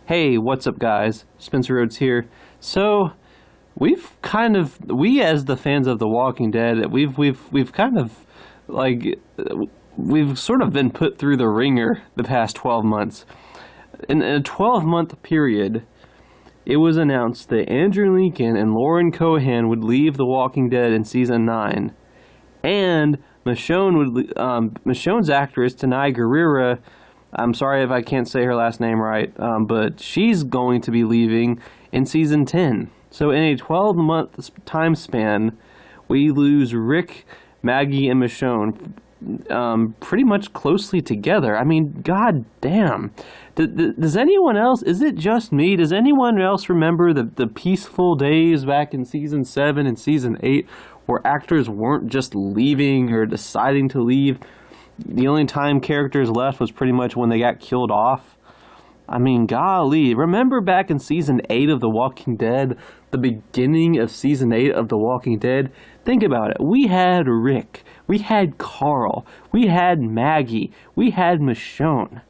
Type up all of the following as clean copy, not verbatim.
Hey, what's up, guys? Spencer Rhodes here. So, we as the fans of The Walking Dead, we've kind of like we've sort of been put through the ringer the past 12 months. In a 12-month period, it was announced that Andrew Lincoln and Lauren Cohan would leave The Walking Dead in season 9, and Michonne's actress Tanai Guerrera. I'm sorry if I can't say her last name right, but she's going to be leaving in season 10. So in a 12-month time span, we lose Rick, Maggie, and Michonne pretty much closely together. I mean, god damn. Does anyone else, is it just me, does anyone else remember the peaceful days back in season 7 and season 8 where actors weren't just leaving or deciding to leave? The only time characters left was pretty much when they got killed off. I mean, golly. Remember back in season 8 of The Walking Dead, the beginning of season 8 of The Walking Dead? Think about it. We had Rick. We had Carl. We had Maggie. We had Michonne.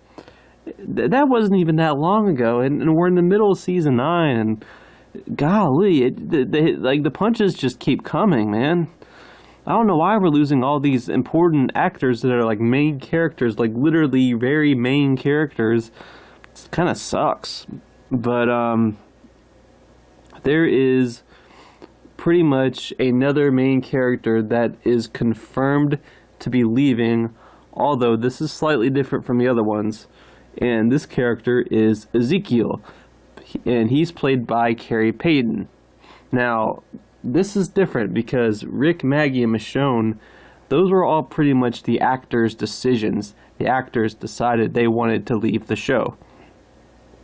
That wasn't even that long ago, and we're in the middle of season 9, and golly, the punches just keep coming, man. I don't know why we're losing all these important actors that are like main characters, like literally very main characters. It kind of sucks. But there is pretty much another main character that is confirmed to be leaving, although this is slightly different from the other ones. And this character is Ezekiel, and he's played by Carrie Payton. Now, this is different because Rick, Maggie, and Michonne, those were all pretty much the actors' decisions. The actors decided they wanted to leave the show.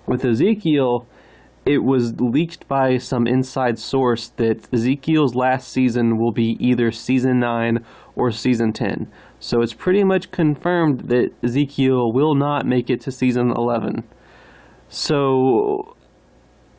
With Ezekiel, it was leaked by some inside source that Ezekiel's last season will be either season 9 or season 10. So it's pretty much confirmed that Ezekiel will not make it to season 11. So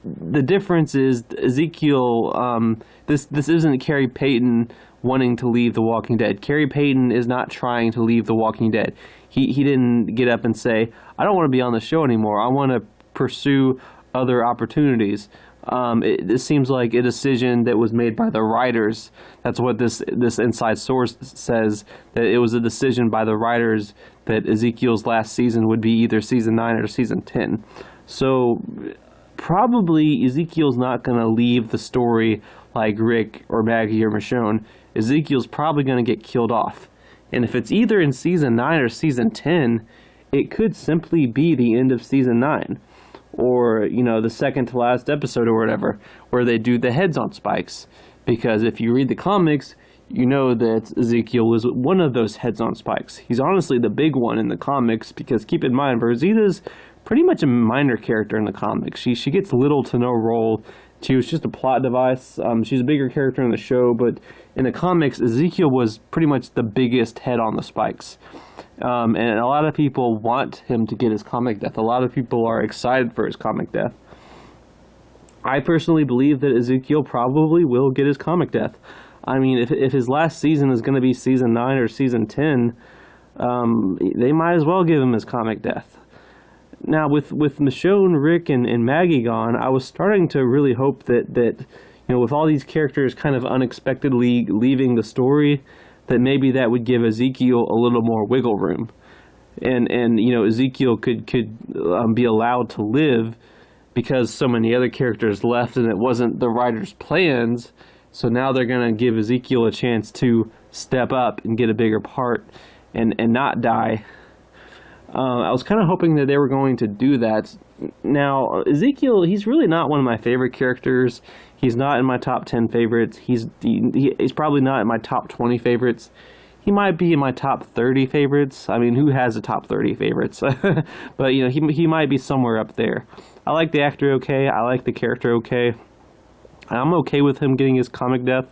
the difference is Ezekiel, this isn't Carrie Payton wanting to leave The Walking Dead. Carrie Payton is not trying to leave The Walking Dead. He didn't get up and say, I don't want to be on the show anymore. I want to pursue other opportunities. It seems like a decision that was made by the writers. That's what this inside source says, that it was a decision by the writers that Ezekiel's last season would be either season 9 or season 10. So probably Ezekiel's not going to leave the story like Rick or Maggie or Michonne. Ezekiel's probably going to get killed off. And if it's either in season 9 or season 10, it could simply be the end of season 9. Or, the second to last episode or whatever, where they do the heads on spikes. Because if you read the comics, you know that Ezekiel was one of those heads on spikes. He's honestly the big one in the comics, because keep in mind, Rosita's pretty much a minor character in the comics. She gets little to no role. She was just a plot device. She's a bigger character in the show, but in the comics, Ezekiel was pretty much the biggest head on the spikes. And a lot of people want him to get his comic death. A lot of people are excited for his comic death. I personally believe that Ezekiel probably will get his comic death. I mean, if his last season is going to be season 9 or season 10, they might as well give him his comic death. Now, with Michonne, Rick, and Maggie gone, I was starting to really hope that with all these characters kind of unexpectedly leaving the story, that maybe that would give Ezekiel a little more wiggle room, and Ezekiel could be allowed to live because so many other characters left and it wasn't the writers' plans. So now they're gonna give Ezekiel a chance to step up and get a bigger part and not die. I was kind of hoping that they were going to do that. Now, Ezekiel, he's really not one of my favorite characters. He's not in my top 10 favorites. He's probably not in my top 20 favorites. He might be in my top 30 favorites. I mean, who has a top 30 favorites? But, he might be somewhere up there. I like the actor okay. I like the character okay. I'm okay with him getting his comic death.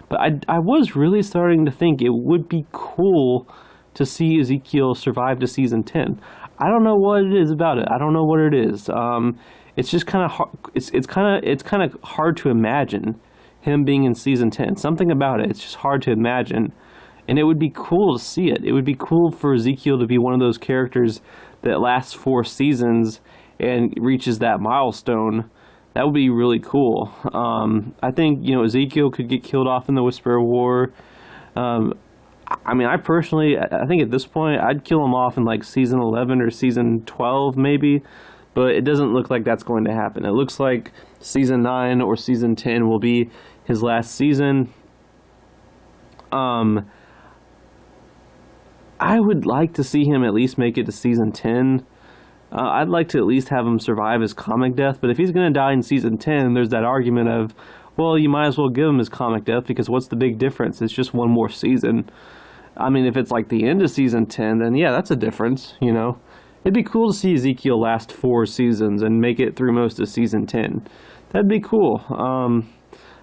But I was really starting to think it would be cool to see Ezekiel survive to season 10. I don't know what it is about it. I don't know what it is. It's just kind of hard. It's kind of hard to imagine him being in season 10. Something about it. It's just hard to imagine, and it would be cool to see it. It would be cool for Ezekiel to be one of those characters that lasts 4 seasons and reaches that milestone, that would be really cool. I think, you know, Ezekiel could get killed off in the Whisper of War. I mean, I personally, I think at this point, I'd kill him off in like season 11 or season 12 maybe, but it doesn't look like that's going to happen. It looks like season 9 or season 10 will be his last season. I would like to see him at least make it to season 10. I'd like to at least have him survive his comic death, but if he's going to die in season 10, there's that argument of, well, you might as well give him his comic death, because what's the big difference? It's just one more season. I mean, if it's like the end of season 10, then yeah, that's a difference, you know? It'd be cool to see Ezekiel last 4 seasons and make it through most of season 10. That'd be cool.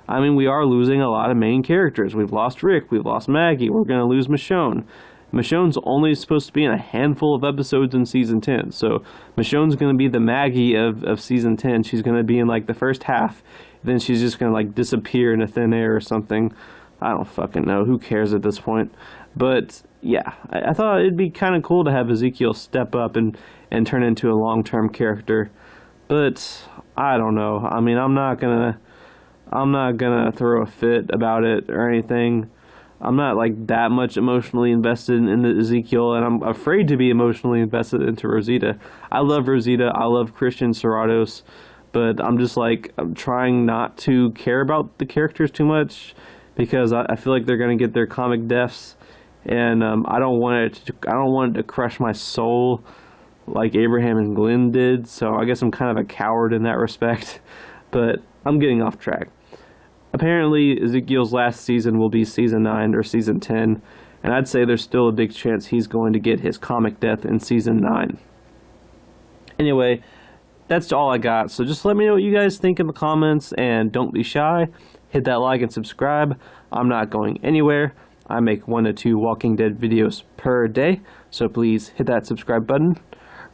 I mean, we are losing a lot of main characters. We've lost Rick, we've lost Maggie, we're going to lose Michonne. Michonne's only supposed to be in a handful of episodes in season 10, so Michonne's going to be the Maggie of season 10. She's going to be in like the first half, then she's just going to like disappear into thin air or something. I don't fucking know. Who cares at this point? But yeah, I thought it'd be kind of cool to have Ezekiel step up and turn into a long-term character. But I don't know. I mean, I'm not gonna throw a fit about it or anything. I'm not like that much emotionally invested in Ezekiel, and I'm afraid to be emotionally invested into Rosita. I love Rosita. I love Christian Serratos, but I'm just like, I'm trying not to care about the characters too much, because I feel like they're gonna get their comic deaths, and I don't want it to crush my soul like Abraham and Glenn did. So I guess I'm kind of a coward in that respect. But I'm getting off track. Apparently, Ezekiel's last season will be season 9 or season 10, and I'd say there's still a big chance he's going to get his comic death in season 9. Anyway, that's all I got. So just let me know what you guys think in the comments, and don't be shy. Hit that like and subscribe. I'm not going anywhere. I make 1 to 2 Walking Dead videos per day, so please hit that subscribe button.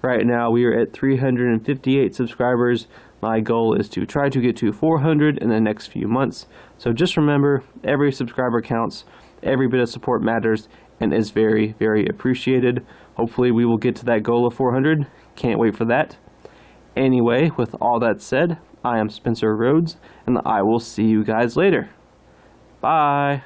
Right now we are at 358 subscribers. My goal is to try to get to 400 in the next few months. So just remember, every subscriber counts, every bit of support matters, and is very, very appreciated. Hopefully we will get to that goal of 400. Can't wait for that. Anyway, with all that said, I am Spencer Rhodes, and I will see you guys later. Bye.